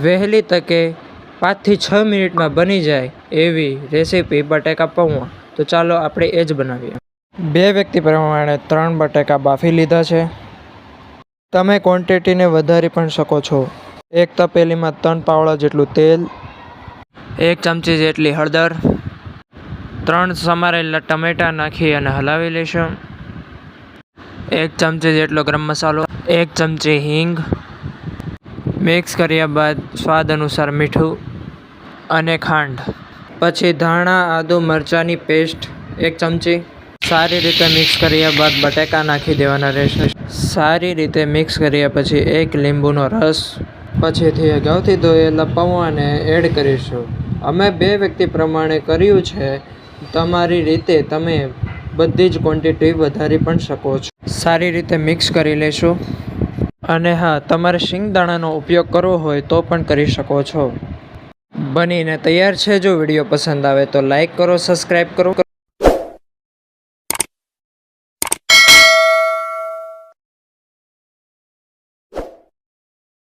વહેલી તકે 5 થી 6 મિનિટમાં બની જાય એવી રેસીપી બટેકા પૌવા. તો ચાલો આપણે એ જ બનાવીએ. 2 વ્યક્તિ પ્રમાણે 3 બટેકા બાફી લીધા છે. તમે ક્વોન્ટિટીને વધારી પણ શકો છો. એક તપેલીમાં 3 પાવડા જેટલું તેલ, 1 ચમચી જેટલી હળદર, 3 સમારેલા ટમેટા નાખી અને હલાવી લેશું. 1 ચમચી જેટલો ગરમ મસાલો, 1 ચમચી હિંગ. મિક્સ કર્યા બાદ સ્વાદ અનુસાર મીઠું અને ખાંડ. પછી ધાણા, આદુ, મરચાંની પેસ્ટ 1 ચમચી. સારી રીતે મિક્સ કર્યા બાદ બટેકા નાખી દેવાના રહેશે. સારી રીતે મિક્સ કર્યા પછી 1 લીંબુનો રસ. પછીથી અગાઉથી ધોયેલા પૌવાને એડ કરીશું. અમે 2 વ્યક્તિ પ્રમાણે કર્યું છે. તમારી રીતે તમે બધી જ ક્વોન્ટિટી વધારી પણ શકો છો. સારી રીતે મિક્સ કરી લેશું. અને હા, તમારે શિંગદાણાનો ઉપયોગ કરવો હોય તો પણ કરી શકો છો. બનીને તૈયાર છે. જો વિડીયો પસંદ આવે તો લાઈક કરો, સબસ્ક્રાઈબ કરો.